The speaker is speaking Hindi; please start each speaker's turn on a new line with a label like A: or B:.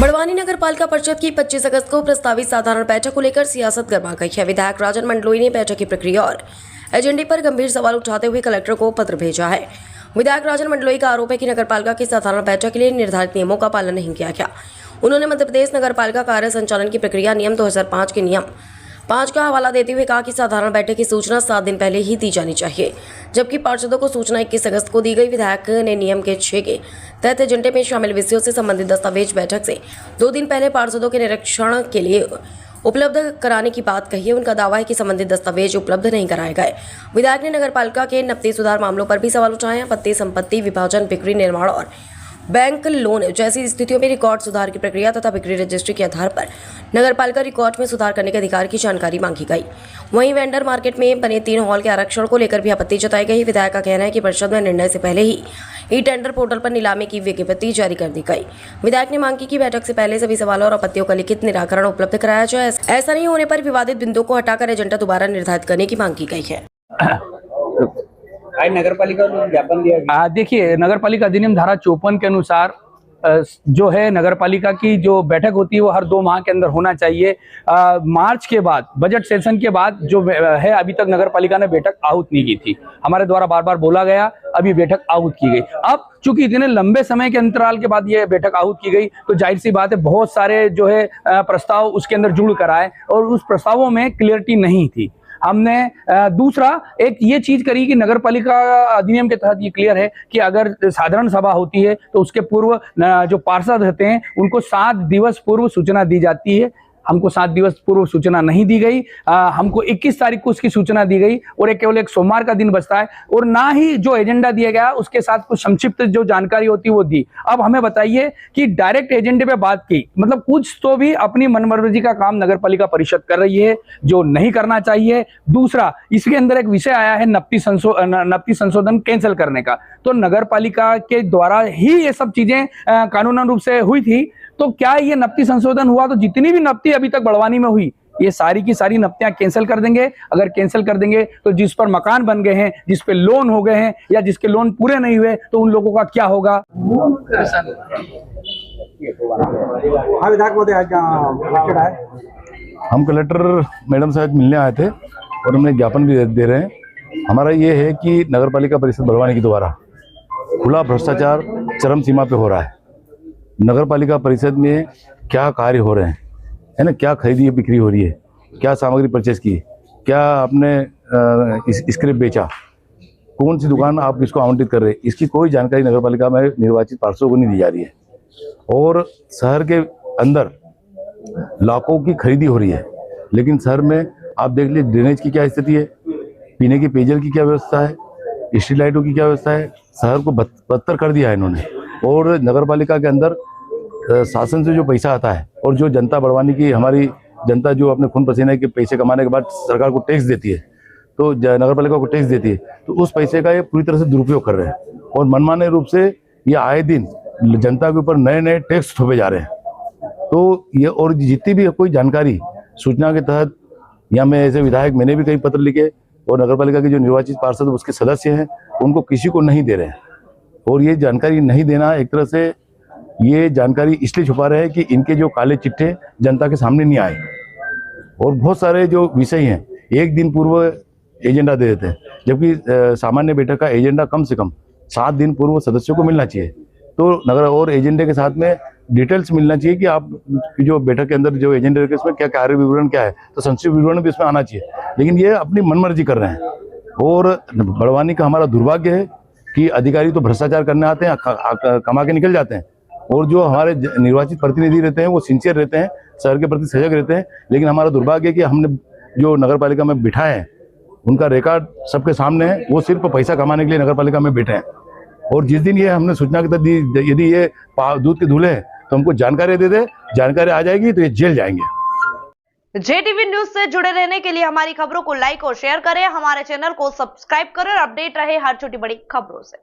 A: बड़वानी नगर पालिका परिषद की 25 अगस्त को प्रस्तावित साधारण बैठक को लेकर सियासत गर्मा गई है। विधायक राजन मंडलोई ने बैठक की प्रक्रिया और एजेंडे पर गंभीर सवाल उठाते हुए कलेक्टर को पत्र भेजा है। विधायक राजन मंडलोई का आरोप है कि नगर पालिका की साधारण बैठक के लिए निर्धारित नियमों का पालन नहीं किया गया। उन्होंने मध्य प्रदेश नगर पालिका कार्य संचालन की प्रक्रिया नियम 2005 के नियम 5 का हवाला देते हुए कहा कि साधारण बैठक की सूचना 7 दिन पहले ही दी जानी चाहिए, जबकि पार्षदों को सूचना 21 अगस्त को दी गई। विधायक ने नियम के 6 के तहत एजेंडे में शामिल विषयों से संबंधित दस्तावेज बैठक से 2 दिन पहले पार्षदों के निरीक्षण के लिए उपलब्ध कराने की बात कही है। उनका दावा है कि संबंधित दस्तावेज उपलब्ध नहीं कराए गए। विधायक ने नगर पालिका के नकदी सुधार मामलों पर भी सवाल उठाए हैं। पत्ती संपत्ति विभाजन, बिक्री, निर्माण और बैंक लोन जैसी स्थितियों में रिकॉर्ड सुधार की प्रक्रिया तथा बिक्री रजिस्ट्री के आधार पर नगरपालिका रिकॉर्ड में सुधार करने के अधिकार की जानकारी मांगी गई। वहीं वेंडर मार्केट में बने 3 हॉल के आरक्षण को लेकर भी आपत्ति जताई गई। विधायक का कहना है कि परिषद में निर्णय से पहले ही ई टेंडर पोर्टल पर नीलामी की विज्ञप्ति जारी कर दी गई। विधायक ने मांग की कि बैठक से पहले सभी सवालों और आपत्तियों का लिखित निराकरण उपलब्ध कराया जाए। ऐसा नहीं होने पर विवादित बिंदुओं को हटाकर एजेंडा दोबारा निर्धारित करने की मांग की गई है।
B: नगर पालिका को ज्ञापन दिया।
C: देखिए, नगर पालिका अधिनियम धारा 54 के अनुसार जो है नगर पालिका की जो बैठक होती है वो हर 2 माह के अंदर होना चाहिए। मार्च के बाद, बजट सेशन के बाद जो है, अभी तक नगर पालिका ने बैठक आहूत नहीं की थी। हमारे द्वारा बार बार बोला गया, अभी बैठक आहूत की गई। अब चूंकि इतने लंबे समय के अंतराल के बाद ये बैठक आहूत की गई, तो जाहिर सी बात है बहुत सारे जो है प्रस्ताव उसके अंदर जुड़ कर आए और उस प्रस्तावों में क्लियरिटी नहीं थी। हमने दूसरा एक ये चीज करी कि नगर पालिका अधिनियम के तहत ये क्लियर है कि अगर साधारण सभा होती है तो उसके पूर्व जो पार्षद रहते हैं उनको 7 दिवस पूर्व सूचना दी जाती है। हमको 7 दिवस पूर्व सूचना नहीं दी गई। हमको 21 तारीख को उसकी सूचना दी गई और केवल एक सोमवार का दिन बचता है और ना ही जो एजेंडा दिया गया उसके साथ कुछ संक्षिप्त जो जानकारी होती है वो दी। अब हमें बताइए कि डायरेक्ट एजेंडे पे बात की, मतलब कुछ तो भी अपनी मनमर्जी का काम नगर पालिका परिषद कर रही है जो नहीं करना चाहिए। दूसरा, इसके अंदर एक विषय आया है नपती संशोधन कैंसिल करने का, तो नगर पालिका के द्वारा ही ये सब चीजें कानूनन रूप से हुई थी। तो क्या ये नपती संशोधन हुआ तो जितनी भी नपती अभी तक बड़वानी में हुई ये सारी की सारी नपतियां कैंसिल कर देंगे। अगर कैंसिल कर देंगे तो जिस पर मकान बन गए हैं, जिस पे लोन हो गए हैं या जिसके लोन पूरे नहीं हुए तो उन लोगों का क्या होगा।
D: हम कलेक्टर मैडम से आज मिलने आए थे और हमने ज्ञापन भी दे रहे हैं। हमारा ये है कि नगर पालिका परिषद बड़वानी के द्वारा खुला भ्रष्टाचार चरम सीमा पे हो रहा है। नगर पालिका परिषद में क्या कार्य हो रहे हैं, है ना, क्या खरीदी बिक्री हो रही है, क्या सामग्री परचेज की, क्या आपने स्क्रिप्ट बेचा, कौन सी दुकान आप किसको आवंटित कर रहे हैं, इसकी कोई जानकारी नगर पालिका में निर्वाचित पार्षदों को नहीं दी जा रही है। और शहर के अंदर लाखों की खरीदी हो रही है, लेकिन शहर में आप देख लीजिए ड्रेनेज की क्या स्थिति है, पीने के पेयजल की क्या व्यवस्था है, स्ट्रीट लाइटों की क्या व्यवस्था है। शहर को बदतर कर दिया है इन्होंने। और नगर पालिका के अंदर शासन से जो पैसा आता है और जो जनता बड़वानी की हमारी जनता जो अपने खून पसीने के पैसे कमाने के बाद सरकार को टैक्स देती है, तो नगर पालिका को टैक्स देती है, तो उस पैसे का ये पूरी तरह से दुरुपयोग कर रहे हैं और मनमाने रूप से ये आए दिन जनता के ऊपर नए नए टैक्स थोपे जा रहे हैं। तो ये और जितनी भी कोई जानकारी सूचना के तहत, या मैं ऐसे विधायक मैंने भी कई पत्र लिखे और नगर पालिका के जो निर्वाचित पार्षद उसके सदस्य हैं उनको किसी को नहीं दे रहे हैं। और ये जानकारी नहीं देना एक तरह से ये जानकारी इसलिए छुपा रहे हैं कि इनके जो काले चिट्ठे जनता के सामने नहीं आए। और बहुत सारे जो विषय हैं एक दिन पूर्व एजेंडा दे देते हैं, जबकि सामान्य बैठक का एजेंडा कम से कम 7 दिन पूर्व सदस्यों को मिलना चाहिए। तो नगर और एजेंडे के साथ में डिटेल्स मिलना चाहिए कि आप जो बैठक के अंदर जो एजेंडे रखे उसमें क्या कार्य विवरण क्या है, तो संक्षिप्त विवरण भी इसमें आना चाहिए। लेकिन ये अपनी मनमर्जी कर रहे हैं और बड़वानी का हमारा दुर्भाग्य है कि अधिकारी तो भ्रष्टाचार करने आते हैं, कमा के निकल जाते हैं, और जो हमारे निर्वाचित प्रतिनिधि रहते हैं वो सिंसियर रहते हैं, शहर के प्रति सजग रहते हैं। लेकिन हमारा दुर्भाग्य है कि हमने जो नगर पालिका में बिठाए हैं उनका रिकॉर्ड सबके सामने है, वो सिर्फ पैसा कमाने के लिए नगर पालिका में बैठे हैं। और जिस दिन ये हमने सूचना के तहत दी, यदि ये दूध के धुले हैं तो हमको जानकारी दे दे, जानकारी आ जाएगी तो ये जेल जाएंगे।
E: JTV न्यूज से जुड़े रहने के लिए हमारी खबरों को लाइक और शेयर करें, हमारे चैनल को सब्सक्राइब करें और अपडेट रहे हर छोटी बड़ी खबरों से।